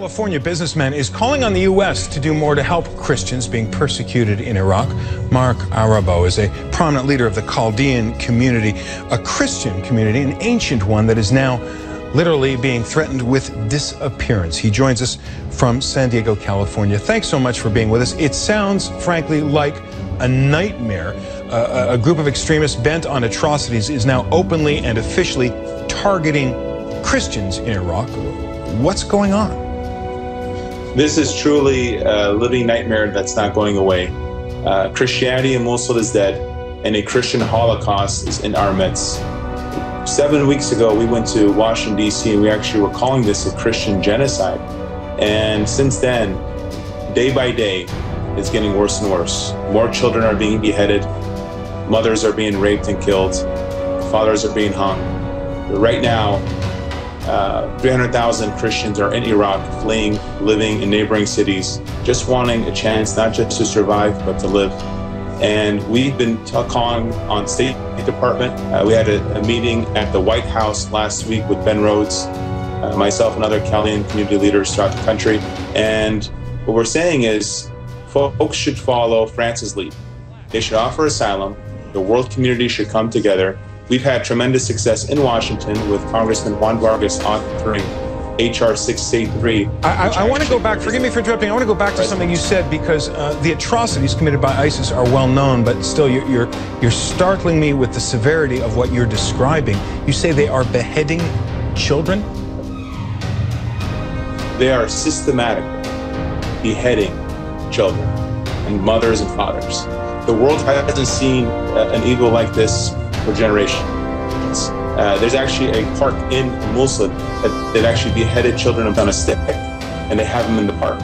California businessman is calling on the U.S. to do more to help Christians being persecuted in Iraq. Mark Arabo is a prominent leader of the Chaldean community, a Christian community, an ancient one that is now literally being threatened with disappearance. He joins us from San Diego, California. Thanks so much for being with us. It sounds, frankly, like a nightmare. A group of extremists bent on atrocities is now openly and officially targeting Christians in Iraq. What's going on? This is truly a living nightmare that's not going away. Christianity in Mosul is dead, and a Christian Holocaust is in our midst. 7 weeks ago, we went to Washington, D.C., and we actually were calling this a Christian genocide. And since then, day by day, it's getting worse and worse. More children are being beheaded. Mothers are being raped and killed. Fathers are being hung. But right now, 300,000 Christians are in Iraq, fleeing, living in neighboring cities, just wanting a chance not just to survive, but to live. And we've been calling on State Department. We had a meeting at the White House last week with Ben Rhodes, myself and other Chaldean community leaders throughout the country. And what we're saying is folks should follow France's lead. They should offer asylum. The world community should come together. We've had tremendous success in Washington with Congressman Juan Vargas authoring H.R. 683. I want to go back, forgive me for interrupting, I want to go back to something you said, because the atrocities committed by ISIS are well known, but still you're startling me with the severity of what you're describing. You say they are beheading children? They are systematically beheading children and mothers and fathers. The world hasn't seen an evil like this for generations. There's actually a park in Mosul that actually beheaded children on a stick, and they have them in the park.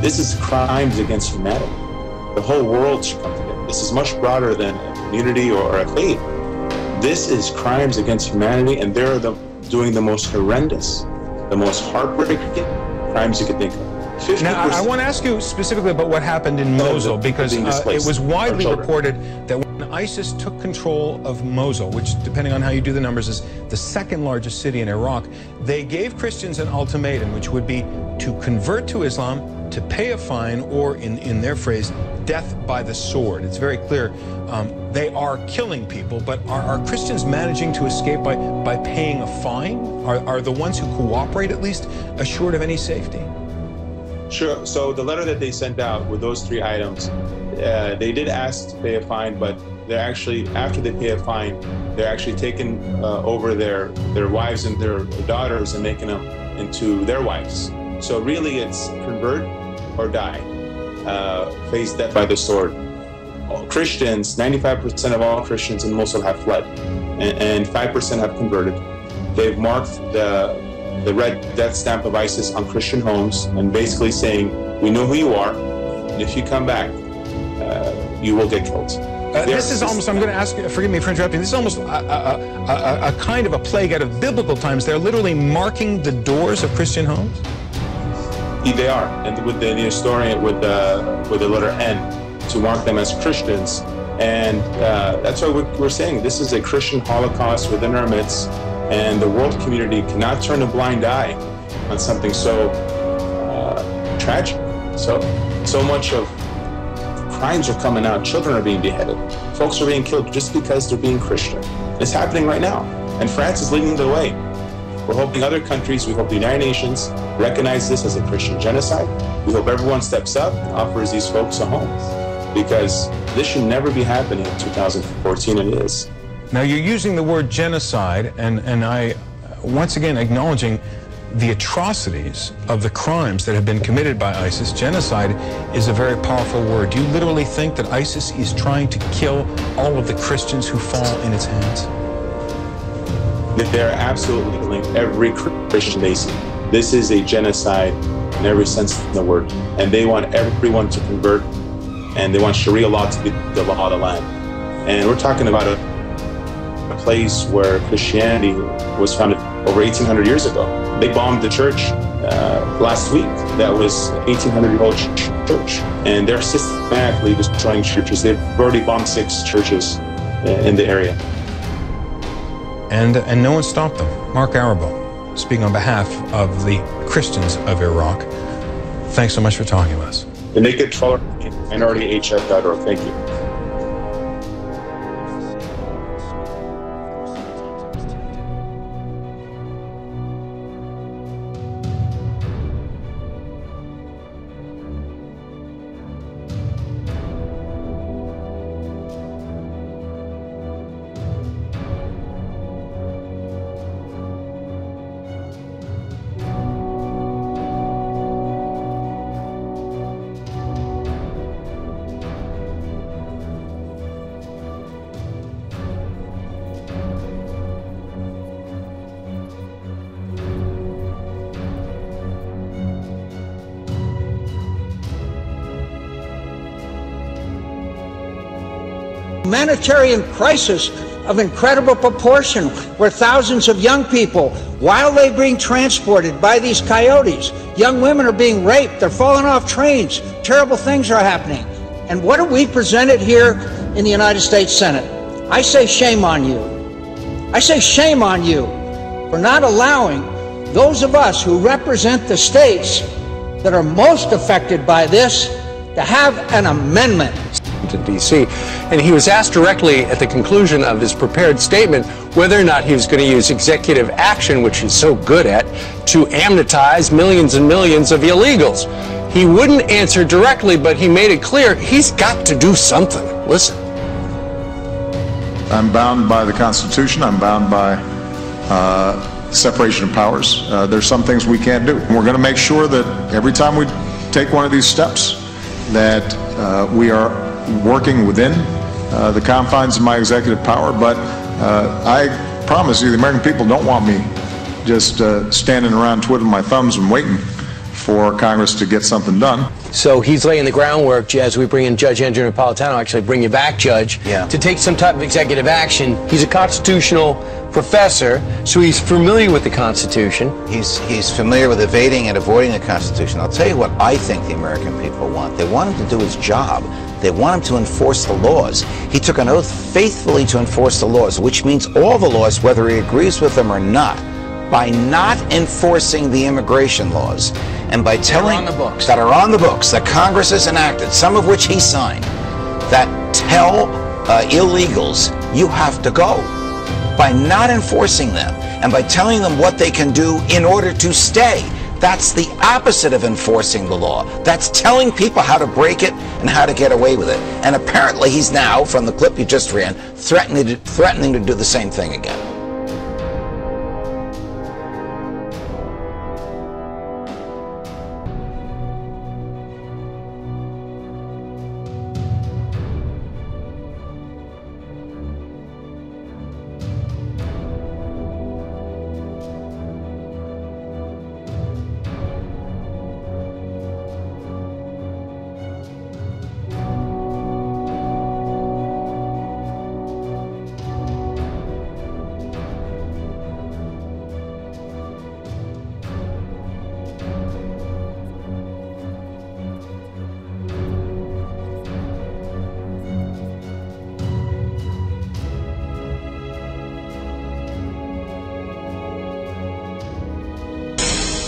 This is crimes against humanity. The whole world should come together. This is much broader than a community or a faith. This is crimes against humanity, and they're doing the most horrendous, the most heartbreaking crimes you could think of. Now, I want to ask you specifically about what happened in Mosul, because it was widely reported that when ISIS took control of Mosul, which, depending on how you do the numbers, is the second largest city in Iraq, they gave Christians an ultimatum, which would be to convert to Islam, to pay a fine, or, in their phrase, death by the sword. It's very clear they are killing people, but are Christians managing to escape by paying a fine? Are the ones who cooperate, at least, assured of any safety? Sure. So the letter that they sent out with those three items, they did ask to pay a fine, but they're actually, after they pay a fine, they're actually taking over their wives and their daughters and making them into their wives. So really it's convert or die, face death by the sword. Christians, 95% of all Christians in Mosul have fled, and 5% have converted. They've marked the red death stamp of ISIS on Christian homes, and basically saying, we know who you are, and if you come back, you will get killed. This is almost, I'm going to ask you, forgive me for interrupting, this is almost a kind of a plague out of biblical times. They're literally marking the doors of Christian homes? They are, and with the historian, with the letter N, to mark them as Christians. And that's why we're saying this is a Christian Holocaust within our midst. And the world community cannot turn a blind eye on something so tragic. So much of crimes are coming out. Children are being beheaded. Folks are being killed just because they're being Christian. It's happening right now. And France is leading the way. We're hoping other countries, we hope the United Nations recognize this as a Christian genocide. We hope everyone steps up and offers these folks a home, because this should never be happening in 2014, and it is. Now, you're using the word genocide, and I, once again, acknowledging the atrocities of the crimes that have been committed by ISIS. Genocide is a very powerful word. Do you literally think that ISIS is trying to kill all of the Christians who fall in its hands? They're absolutely killing every Christian they see. This is a genocide in every sense of the word. And they want everyone to convert, and they want Sharia law to be the law of the land. And we're talking about a place where Christianity was founded over 1,800 years ago. They bombed the church last week. That was an 1,800-year-old church. And they're systematically destroying churches. They've already bombed 6 churches in the area. And no one stopped them. Mark Arabo, speaking on behalf of the Christians of Iraq. thanks so much for talking to us. The Naked Trawler, minorityhf.org. Thank you. Humanitarian crisis of incredible proportion where thousands of young people, while they're being transported by these coyotes, young women are being raped, they're falling off trains, terrible things are happening. And what are we presented here in the United States Senate? I say shame on you. I say shame on you for not allowing those of us who represent the states that are most affected by this to have an amendment. To D.C. And he was asked directly at the conclusion of his prepared statement whether or not he was going to use executive action, which he's so good at, to amnestize millions and millions of illegals. He wouldn't answer directly, but he made it clear he's got to do something. Listen. I'm bound by the Constitution. I'm bound by separation of powers. There's some things we can't do. And we're going to make sure that every time we take one of these steps that we are working within the confines of my executive power, but I promise you the American people don't want me just standing around twiddling my thumbs and waiting for Congress to get something done. So he's laying the groundwork as we bring in Judge Andrew Napolitano, actually bring you back, Judge, to take some type of executive action. He's a constitutional professor, so he's familiar with the Constitution. He's familiar with evading and avoiding the Constitution. I'll tell you what I think the American people want. They want him to do his job. They want him to enforce the laws. He took an oath faithfully to enforce the laws, which means all the laws, whether he agrees with them or not. By not enforcing the immigration laws and by telling that are on the books that Congress has enacted, some of which he signed, that tell illegals you have to go. By not enforcing them and by telling them what they can do in order to stay. That's the opposite of enforcing the law. That's telling people how to break it and how to get away with it. And apparently he's now, from the clip you just ran, threatening to do the same thing again.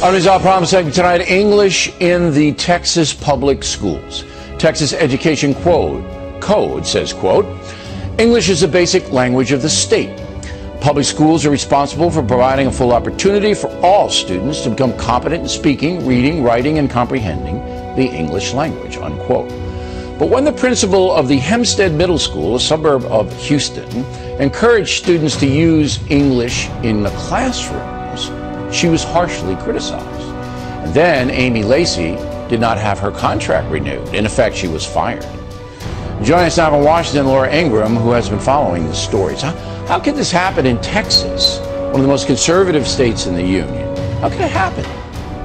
Our news promising tonight, English in the Texas public schools. Texas Education Code says, quote, English is a basic language of the state. Public schools are responsible for providing a full opportunity for all students to become competent in speaking, reading, writing, and comprehending the English language, unquote. But when the principal of the Hempstead Middle School, a suburb of Houston, encouraged students to use English in the classrooms, she was harshly criticized. And then Amy Lacey did not have her contract renewed. In effect, she was fired. Joining us now from Washington, Laura Ingram, who has been following the stories. How could this happen in Texas, one of the most conservative states in the Union? How could it happen?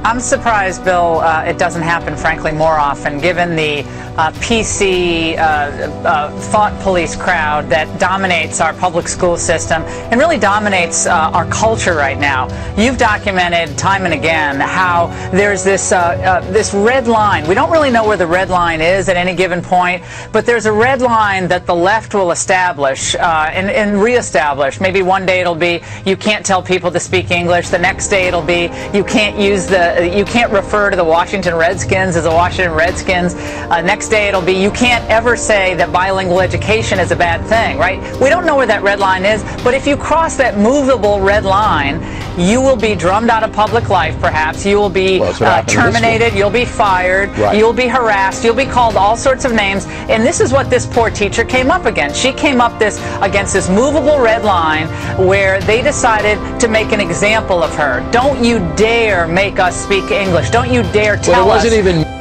I'm surprised, Bill, it doesn't happen, frankly, more often, given the PC thought police crowd that dominates our public school system and really dominates our culture right now. You've documented time and again how there's this this red line. We don't really know where the red line is at any given point, but there's a red line that the left will establish and reestablish. Maybe one day it'll be you can't tell people to speak English. The next day it'll be you can't refer to the Washington Redskins as the Washington Redskins. Next day it'll be you can't ever say that bilingual education is a bad thing, right? We don't know where that red line is, but if you cross that movable red line, you will be drummed out of public life, perhaps. You will be terminated. You'll be fired. Right. You'll be harassed. You'll be called all sorts of names. And this is what this poor teacher came up against. She came up against this movable red line where they decided to make an example of her. Don't you dare make us speak English. Don't you dare tell us. It wasn't even